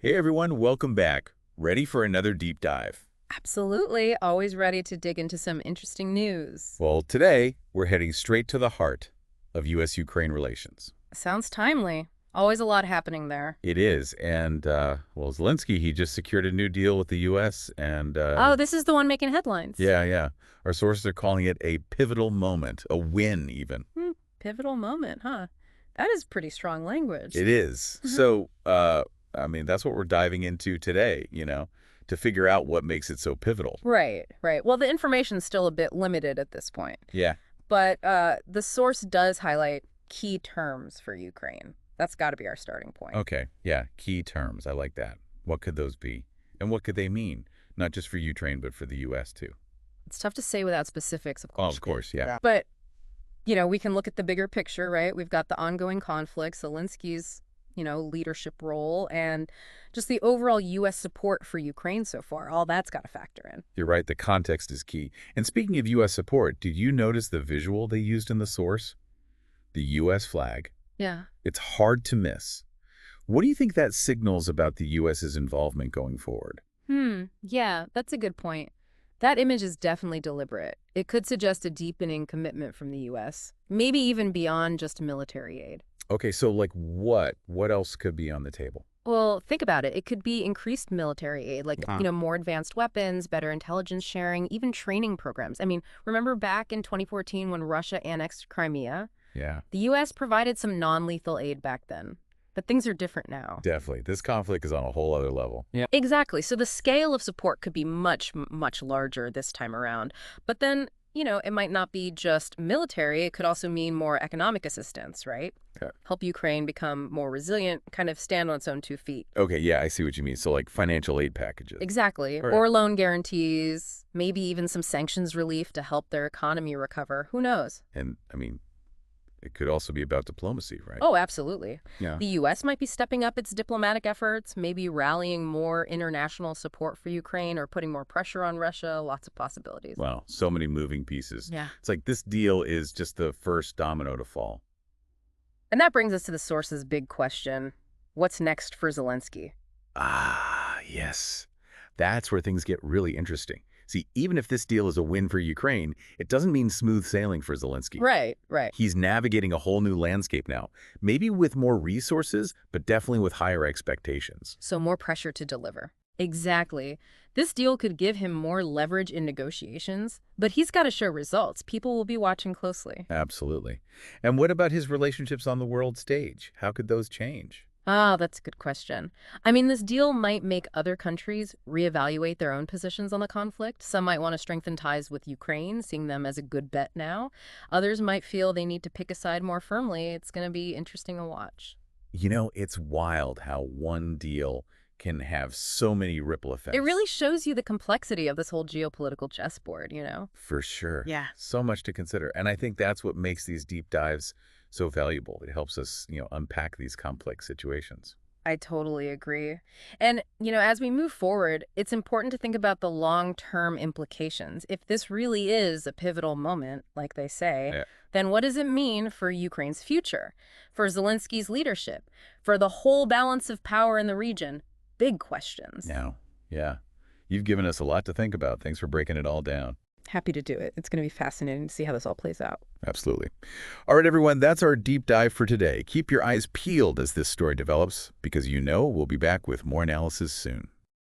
Hey everyone, welcome back. Ready for another deep dive? Absolutely. Always ready to dig into some interesting news. Well, today we're heading straight to the heart of U.S.-Ukraine relations. Sounds timely. Always a lot happening there. It is, and well, Zelensky, he just secured a new deal with the U.S. and Oh, this is the one making headlines. yeah, our sources are calling it a pivotal moment, a win even. Pivotal moment, huh? That is pretty strong language. It is. So, I mean, that's what we're diving into today, to figure out what makes it so pivotal. Right, right. Well, the information's still a bit limited at this point. Yeah. But the source does highlight key terms for Ukraine. That's got to be our starting point. Okay. Yeah. Key terms. I like that. What could those be? And what could they mean? Not just for Ukraine, but for the U.S. too. It's tough to say without specifics, of Oh, course. of course. Yeah. But, we can look at the bigger picture, right? We've got the ongoing conflict, Zelensky's, leadership role, and just the overall U.S. support for Ukraine so far. All that's got to factor in. You're right. The context is key. And speaking of U.S. support, did you notice the visual they used in the source? The U.S. flag. Yeah. It's hard to miss. What do you think that signals about the U.S.'s involvement going forward? Yeah, that's a good point. That image is definitely deliberate. It could suggest a deepening commitment from the U.S., maybe even beyond just military aid. Okay, so like what? What else could be on the table? Well, think about it. It could be increased military aid, like, more advanced weapons, better intelligence sharing, even training programs. I mean, remember back in 2014 when Russia annexed Crimea? Yeah, The U.S. provided some non-lethal aid back then. But things are different now. definitely. This conflict is on a whole other level. Yeah. Exactly. So the scale of support could be much, much larger this time around. But then, it might not be just military. It could also mean more economic assistance, right? Okay. Help Ukraine become more resilient, kind of stand on its own 2 feet. Okay, yeah, I see what you mean. So like financial aid packages. Exactly. All right. Or loan guarantees, maybe even some sanctions relief to help their economy recover. Who knows? And I mean, it could also be about diplomacy, right? Oh, absolutely. Yeah. The U.S. might be stepping up its diplomatic efforts, maybe rallying more international support for Ukraine or putting more pressure on Russia. Lots of possibilities. Wow, so many moving pieces. Yeah. It's like this deal is just the first domino to fall. And that brings us to the source's big question. What's next for Zelensky? Ah, yes. That's where things get really interesting. See, even if this deal is a win for Ukraine, it doesn't mean smooth sailing for Zelensky. Right, right. He's navigating a whole new landscape now, maybe with more resources, but definitely with higher expectations. So more pressure to deliver. Exactly. This deal could give him more leverage in negotiations, but he's got to show results. People will be watching closely. Absolutely. And what about his relationships on the world stage? How could those change? Ah, that's a good question. I mean, this deal might make other countries reevaluate their own positions on the conflict. Some might want to strengthen ties with Ukraine, seeing them as a good bet now. Others might feel they need to pick a side more firmly. It's going to be interesting to watch. It's wild how one deal can have so many ripple effects. It really shows you the complexity of this whole geopolitical chessboard, For sure. Yeah. So much to consider. And I think that's what makes these deep dives so valuable. It helps us, unpack these complex situations. I totally agree. And, as we move forward, it's important to think about the long-term implications. If this really is a pivotal moment, like they say, Yeah. then what does it mean for Ukraine's future, for Zelensky's leadership, for the whole balance of power in the region? Big questions. Now, yeah. You've given us a lot to think about. Thanks for breaking it all down. Happy to do it. It's going to be fascinating to see how this all plays out. Absolutely. All right, everyone, that's our deep dive for today. Keep your eyes peeled as this story develops, because we'll be back with more analysis soon.